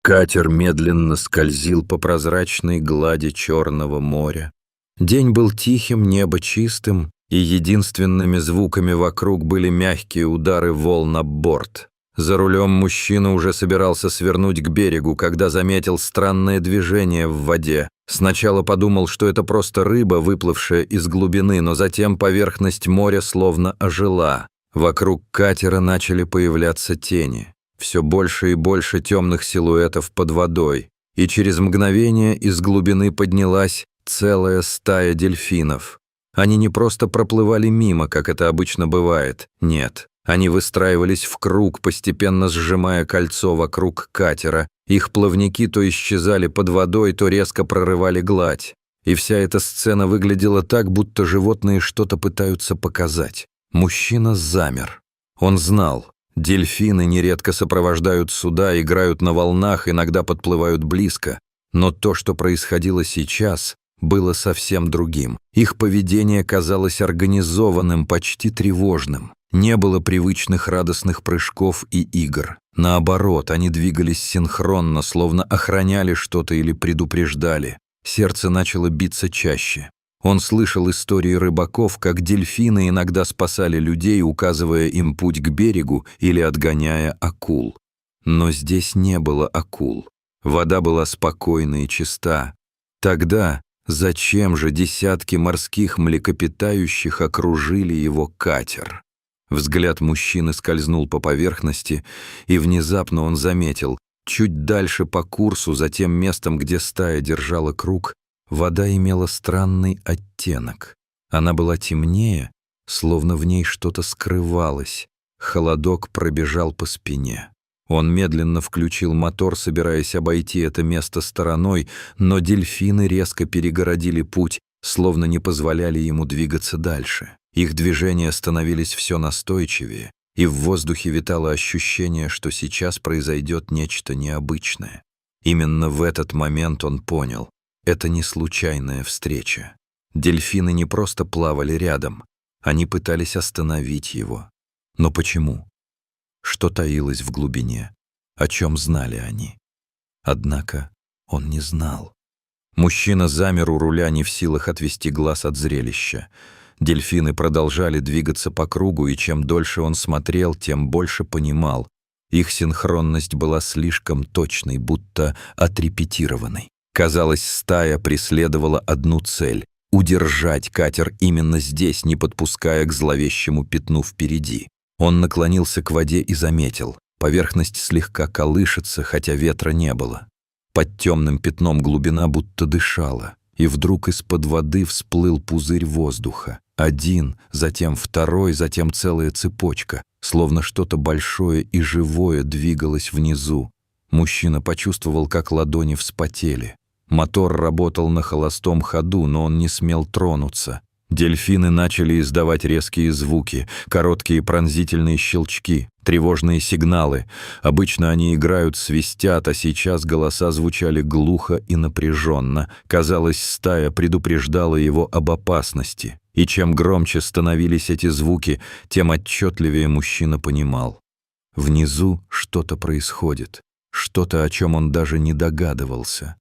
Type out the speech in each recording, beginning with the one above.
Катер медленно скользил по прозрачной глади Черного моря. День был тихим, небо чистым, и единственными звуками вокруг были мягкие удары волн об борт. За рулем мужчина уже собирался свернуть к берегу, когда заметил странное движение в воде. Сначала подумал, что это просто рыба, выплывшая из глубины, но затем поверхность моря словно ожила. Вокруг катера начали появляться тени. Все больше и больше темных силуэтов под водой. И через мгновение из глубины поднялась целая стая дельфинов. Они не просто проплывали мимо, как это обычно бывает. Нет, они выстраивались в круг, постепенно сжимая кольцо вокруг катера. Их плавники то исчезали под водой, то резко прорывали гладь. И вся эта сцена выглядела так, будто животные что-то пытаются показать. Мужчина замер. Он знал. Дельфины нередко сопровождают суда, играют на волнах, иногда подплывают близко. Но то, что происходило сейчас, было совсем другим. Их поведение казалось организованным, почти тревожным. Не было привычных радостных прыжков и игр. Наоборот, они двигались синхронно, словно охраняли что-то или предупреждали. Сердце начало биться чаще. Он слышал истории рыбаков, как дельфины иногда спасали людей, указывая им путь к берегу или отгоняя акул. Но здесь не было акул. Вода была спокойна и чиста. Тогда зачем же десятки морских млекопитающих окружили его катер? Взгляд мужчины скользнул по поверхности, и внезапно он заметил, чуть дальше по курсу, за тем местом, где стая держала круг, вода имела странный оттенок. Она была темнее, словно в ней что-то скрывалось. Холодок пробежал по спине. Он медленно включил мотор, собираясь обойти это место стороной, но дельфины резко перегородили путь, словно не позволяли ему двигаться дальше. Их движения становились все настойчивее, и в воздухе витало ощущение, что сейчас произойдет нечто необычное. Именно в этот момент он понял. Это не случайная встреча. Дельфины не просто плавали рядом, они пытались остановить его. Но почему? Что таилось в глубине? О чем знали они? Однако он не знал. Мужчина замер у руля, не в силах отвести глаз от зрелища. Дельфины продолжали двигаться по кругу, и чем дольше он смотрел, тем больше понимал. Их синхронность была слишком точной, будто отрепетированной. Казалось, стая преследовала одну цель — удержать катер именно здесь, не подпуская к зловещему пятну впереди. Он наклонился к воде и заметил. Поверхность слегка колышется, хотя ветра не было. Под темным пятном глубина будто дышала, и вдруг из-под воды всплыл пузырь воздуха. Один, затем второй, затем целая цепочка, словно что-то большое и живое двигалось внизу. Мужчина почувствовал, как ладони вспотели. Мотор работал на холостом ходу, но он не смел тронуться. Дельфины начали издавать резкие звуки, короткие пронзительные щелчки, тревожные сигналы. Обычно они играют, свистят, а сейчас голоса звучали глухо и напряженно. Казалось, стая предупреждала его об опасности. И чем громче становились эти звуки, тем отчетливее мужчина понимал. Внизу что-то происходит, что-то, о чем он даже не догадывался.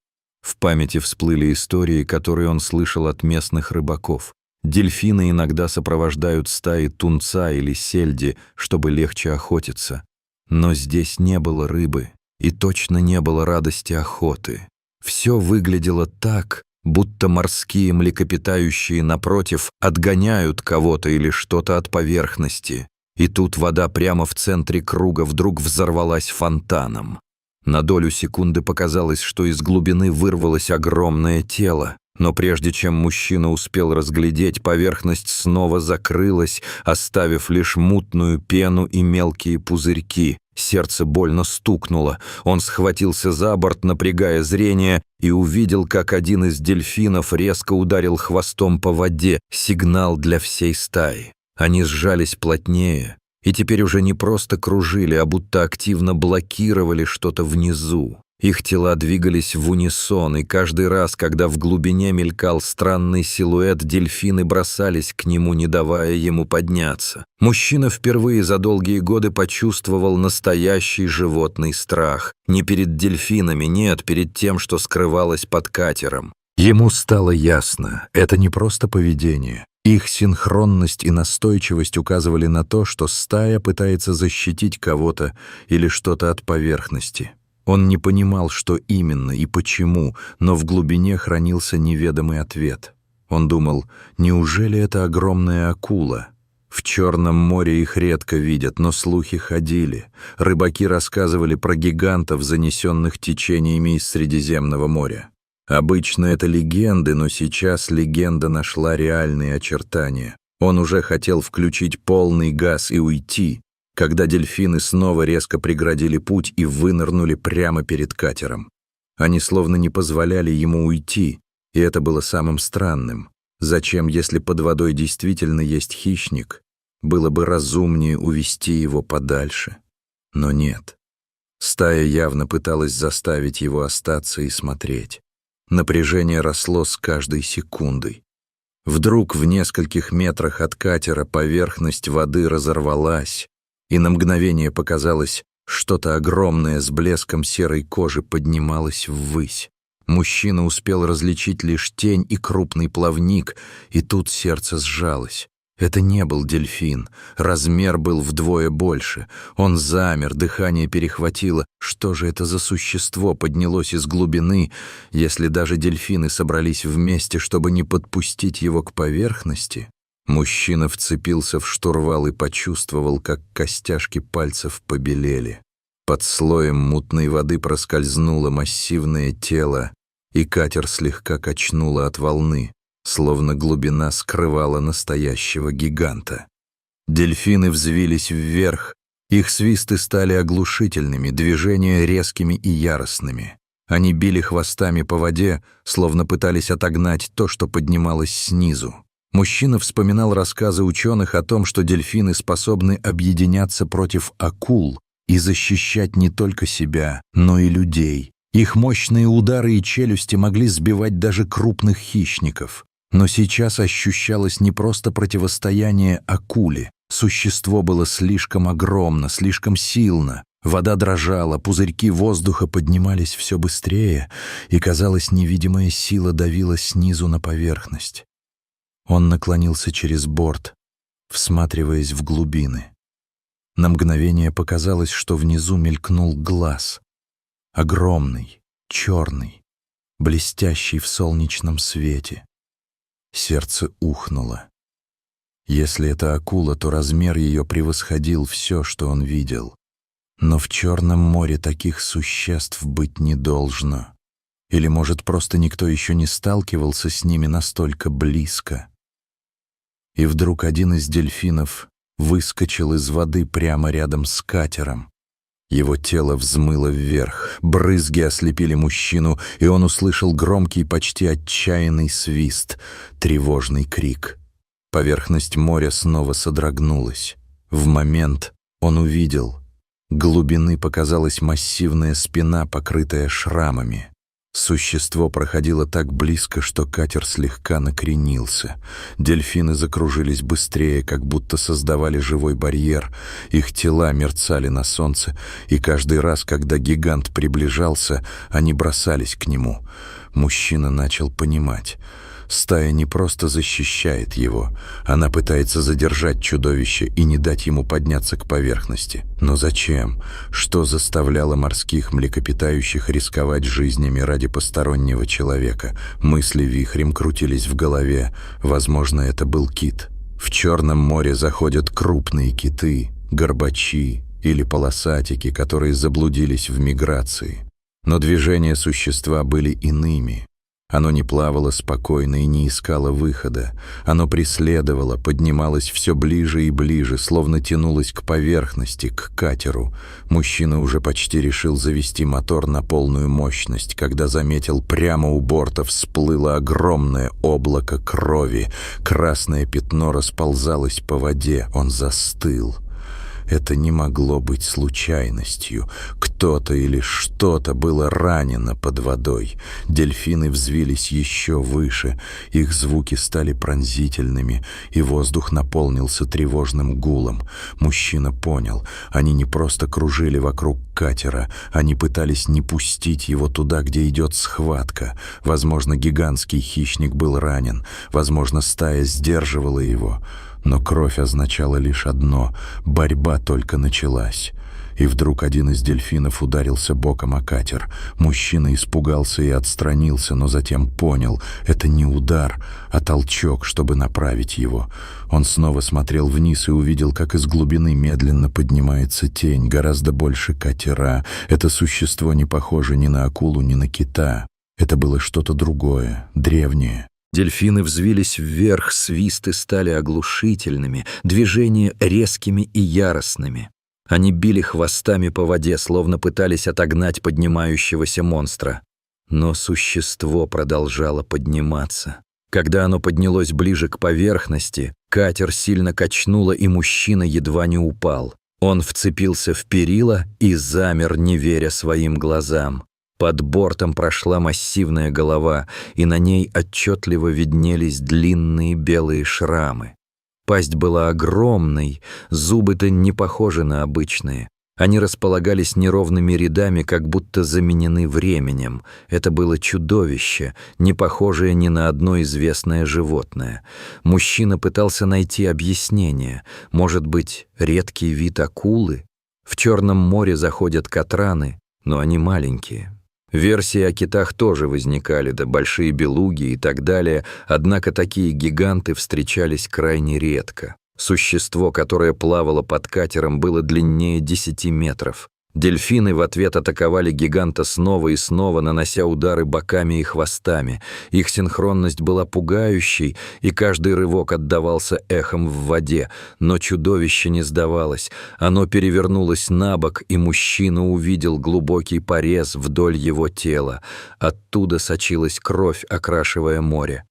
В памяти всплыли истории, которые он слышал от местных рыбаков. Дельфины иногда сопровождают стаи тунца или сельди, чтобы легче охотиться. Но здесь не было рыбы, и точно не было радости охоты. Все выглядело так, будто морские млекопитающие, напротив, отгоняют кого-то или что-то от поверхности. И тут вода прямо в центре круга вдруг взорвалась фонтаном. На долю секунды показалось, что из глубины вырвалось огромное тело. Но прежде чем мужчина успел разглядеть, поверхность снова закрылась, оставив лишь мутную пену и мелкие пузырьки. Сердце больно стукнуло. Он схватился за борт, напрягая зрение, и увидел, как один из дельфинов резко ударил хвостом по воде. Сигнал для всей стаи. Они сжались плотнее и теперь уже не просто кружили, а будто активно блокировали что-то внизу. Их тела двигались в унисон, и каждый раз, когда в глубине мелькал странный силуэт, дельфины бросались к нему, не давая ему подняться. Мужчина впервые за долгие годы почувствовал настоящий животный страх. Не перед дельфинами, нет, перед тем, что скрывалось под катером. Ему стало ясно, это не просто поведение. Их синхронность и настойчивость указывали на то, что стая пытается защитить кого-то или что-то от поверхности. Он не понимал, что именно и почему, но в глубине хранился неведомый ответ. Он думал, неужели это огромная акула? В Черном море их редко видят, но слухи ходили. Рыбаки рассказывали про гигантов, занесенных течениями из Средиземного моря. Обычно это легенды, но сейчас легенда нашла реальные очертания. Он уже хотел включить полный газ и уйти, когда дельфины снова резко преградили путь и вынырнули прямо перед катером. Они словно не позволяли ему уйти, и это было самым странным. Зачем, если под водой действительно есть хищник? Было бы разумнее увести его подальше. Но нет. Стая явно пыталась заставить его остаться и смотреть. Напряжение росло с каждой секундой. Вдруг в нескольких метрах от катера поверхность воды разорвалась, и на мгновение показалось, что-то огромное с блеском серой кожи поднималось ввысь. Мужчина успел различить лишь тень и крупный плавник, и тут сердце сжалось. Это не был дельфин, размер был вдвое больше. Он замер, дыхание перехватило. Что же это за существо поднялось из глубины, если даже дельфины собрались вместе, чтобы не подпустить его к поверхности? Мужчина вцепился в штурвал и почувствовал, как костяшки пальцев побелели. Под слоем мутной воды проскользнуло массивное тело, и катер слегка качнуло от волны, словно глубина скрывала настоящего гиганта. Дельфины взвились вверх, их свисты стали оглушительными, движения резкими и яростными. Они били хвостами по воде, словно пытались отогнать то, что поднималось снизу. Мужчина вспоминал рассказы ученых о том, что дельфины способны объединяться против акул и защищать не только себя, но и людей. Их мощные удары и челюсти могли сбивать даже крупных хищников. Но сейчас ощущалось не просто противостояние акуле. Существо было слишком огромно, слишком сильно. Вода дрожала, пузырьки воздуха поднимались все быстрее, и, казалось, невидимая сила давила снизу на поверхность. Он наклонился через борт, всматриваясь в глубины. На мгновение показалось, что внизу мелькнул глаз. Огромный, черный, блестящий в солнечном свете. Сердце ухнуло. Если это акула, то размер ее превосходил все, что он видел. Но в Черном море таких существ быть не должно. Или, может, просто никто еще не сталкивался с ними настолько близко. И вдруг один из дельфинов выскочил из воды прямо рядом с катером. Его тело взмыло вверх, брызги ослепили мужчину, и он услышал громкий, почти отчаянный свист, тревожный крик. Поверхность моря снова содрогнулась. В момент он увидел. Глубины показалась массивная спина, покрытая шрамами. Существо проходило так близко, что катер слегка накренился. Дельфины закружились быстрее, как будто создавали живой барьер. Их тела мерцали на солнце, и каждый раз, когда гигант приближался, они бросались к нему. Мужчина начал понимать. Стая не просто защищает его, она пытается задержать чудовище и не дать ему подняться к поверхности. Но зачем? Что заставляло морских млекопитающих рисковать жизнями ради постороннего человека? Мысли вихрем крутились в голове. Возможно, это был кит. В Черном море заходят крупные киты, горбачи или полосатики, которые заблудились в миграции. Но движения существа были иными. Оно не плавало спокойно и не искало выхода. Оно преследовало, поднималось все ближе и ближе, словно тянулось к поверхности, к катеру. Мужчина уже почти решил завести мотор на полную мощность, когда заметил, прямо у борта всплыло огромное облако крови. Красное пятно расползалось по воде. Он застыл. Это не могло быть случайностью. Кто-то или что-то было ранено под водой. Дельфины взвились еще выше. Их звуки стали пронзительными, и воздух наполнился тревожным гулом. Мужчина понял, они не просто кружили вокруг катера, они пытались не пустить его туда, где идет схватка. Возможно, гигантский хищник был ранен, возможно, стая сдерживала его. Но кровь означала лишь одно — борьба только началась. И вдруг один из дельфинов ударился боком о катер. Мужчина испугался и отстранился, но затем понял — это не удар, а толчок, чтобы направить его. Он снова смотрел вниз и увидел, как из глубины медленно поднимается тень, гораздо больше катера. Это существо не похоже ни на акулу, ни на кита. Это было что-то другое, древнее. Дельфины взвились вверх, свисты стали оглушительными, движения резкими и яростными. Они били хвостами по воде, словно пытались отогнать поднимающегося монстра. Но существо продолжало подниматься. Когда оно поднялось ближе к поверхности, катер сильно качнуло, и мужчина едва не упал. Он вцепился в перила и замер, не веря своим глазам. Под бортом прошла массивная голова, и на ней отчетливо виднелись длинные белые шрамы. Пасть была огромной, зубы-то не похожи на обычные. Они располагались неровными рядами, как будто заменены временем. Это было чудовище, не похожее ни на одно известное животное. Мужчина пытался найти объяснение. Может быть, редкий вид акулы? В Черном море заходят катраны, но они маленькие. Версии о китах тоже возникали, да большие белуги и так далее, однако такие гиганты встречались крайне редко. Существо, которое плавало под катером, было длиннее 10 метров. Дельфины в ответ атаковали гиганта снова и снова, нанося удары боками и хвостами. Их синхронность была пугающей, и каждый рывок отдавался эхом в воде. Но чудовище не сдавалось. Оно перевернулось на бок, и мужчина увидел глубокий порез вдоль его тела. Оттуда сочилась кровь, окрашивая море.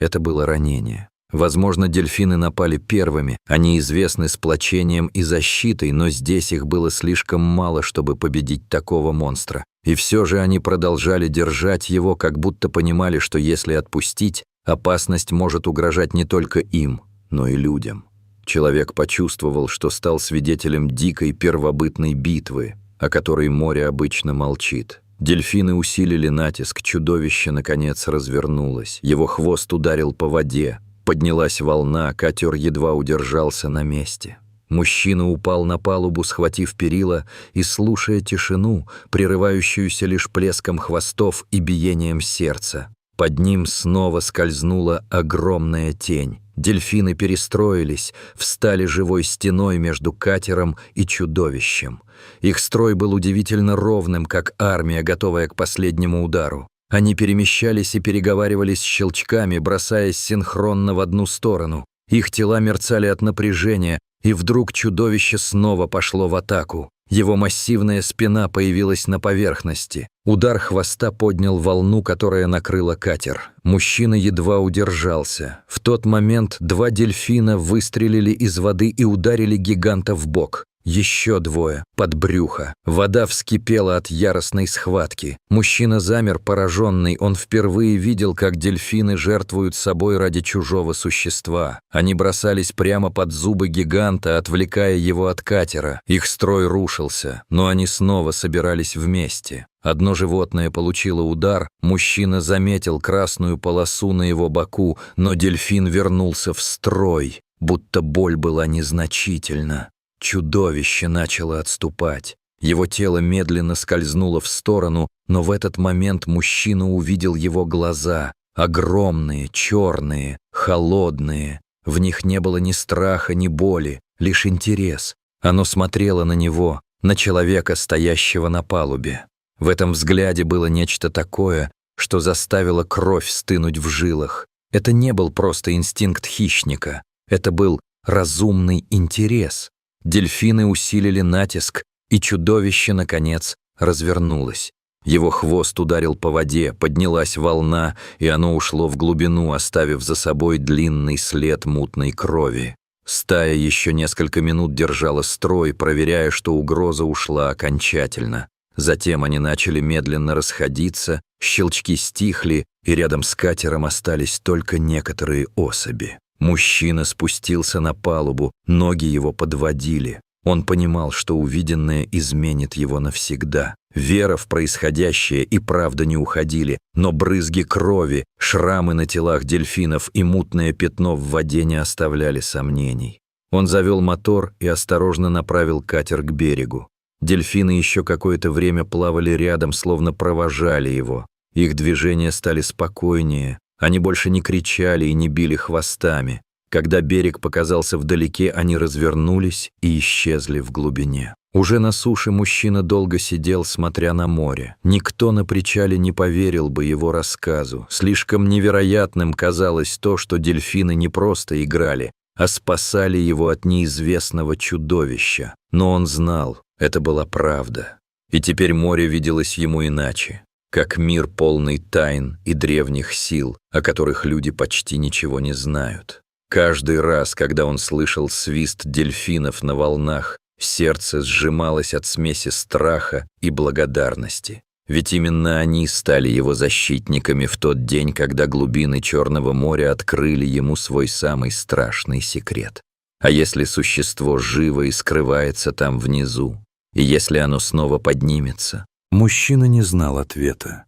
Это было ранение. Возможно, дельфины напали первыми, они известны сплочением и защитой, но здесь их было слишком мало, чтобы победить такого монстра. И все же они продолжали держать его, как будто понимали, что если отпустить, опасность может угрожать не только им, но и людям. Человек почувствовал, что стал свидетелем дикой первобытной битвы, о которой море обычно молчит. Дельфины усилили натиск, чудовище, наконец, развернулось. Его хвост ударил по воде. Поднялась волна, катер едва удержался на месте. Мужчина упал на палубу, схватив перила, и, слушая тишину, прерывающуюся лишь плеском хвостов и биением сердца. Под ним снова скользнула огромная тень. Дельфины перестроились, встали живой стеной между катером и чудовищем. Их строй был удивительно ровным, как армия, готовая к последнему удару. Они перемещались и переговаривались щелчками, бросаясь синхронно в одну сторону. Их тела мерцали от напряжения, и вдруг чудовище снова пошло в атаку. Его массивная спина появилась на поверхности. Удар хвоста поднял волну, которая накрыла катер. Мужчина едва удержался. В тот момент 2 дельфина выстрелили из воды и ударили гиганта в бок. Еще 2 под брюхо. Вода вскипела от яростной схватки. Мужчина замер пораженный. Он впервые видел, как дельфины жертвуют собой ради чужого существа. Они бросались прямо под зубы гиганта, отвлекая его от катера. Их строй рушился, но они снова собирались вместе. Одно животное получило удар, мужчина заметил красную полосу на его боку, но дельфин вернулся в строй, будто боль была незначительна. Чудовище начало отступать. Его тело медленно скользнуло в сторону, но в этот момент мужчина увидел его глаза. Огромные, черные, холодные. В них не было ни страха, ни боли, лишь интерес. Оно смотрело на него, на человека, стоящего на палубе. В этом взгляде было нечто такое, что заставило кровь стынуть в жилах. Это не был просто инстинкт хищника. Это был разумный интерес. Дельфины усилили натиск, и чудовище, наконец, развернулось. Его хвост ударил по воде, поднялась волна, и оно ушло в глубину, оставив за собой длинный след мутной крови. Стая еще несколько минут держала строй, проверяя, что угроза ушла окончательно. Затем они начали медленно расходиться, щелчки стихли, и рядом с катером остались только некоторые особи. Мужчина спустился на палубу, ноги его подводили. Он понимал, что увиденное изменит его навсегда. Вера в происходящее и правда не уходили, но брызги крови, шрамы на телах дельфинов и мутное пятно в воде не оставляли сомнений. Он завел мотор и осторожно направил катер к берегу. Дельфины еще какое-то время плавали рядом, словно провожали его. Их движения стали спокойнее, они больше не кричали и не били хвостами. Когда берег показался вдалеке, они развернулись и исчезли в глубине. Уже на суше мужчина долго сидел, смотря на море. Никто на причале не поверил бы его рассказу. Слишком невероятным казалось то, что дельфины не просто играли, а спасали его от неизвестного чудовища. Но он знал, это была правда. И теперь море виделось ему иначе, как мир полный тайн и древних сил, о которых люди почти ничего не знают. Каждый раз, когда он слышал свист дельфинов на волнах, сердце сжималось от смеси страха и благодарности. Ведь именно они стали его защитниками в тот день, когда глубины Черного моря открыли ему свой самый страшный секрет. А если существо живо и скрывается там внизу? И если оно снова поднимется? Мужчина не знал ответа,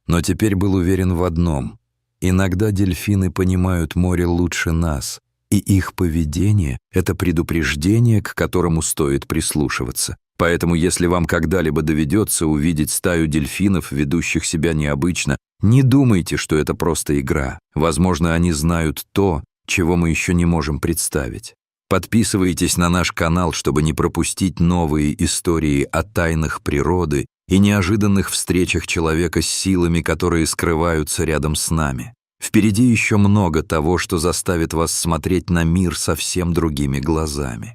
но теперь был уверен в одном. Иногда дельфины понимают море лучше нас, и их поведение — это предупреждение, к которому стоит прислушиваться. Поэтому, если вам когда-либо доведется увидеть стаю дельфинов, ведущих себя необычно, не думайте, что это просто игра. Возможно, они знают то, чего мы еще не можем представить. Подписывайтесь на наш канал, чтобы не пропустить новые истории о тайнах природы и неожиданных встречах человека с силами, которые скрываются рядом с нами. Впереди еще много того, что заставит вас смотреть на мир совсем другими глазами.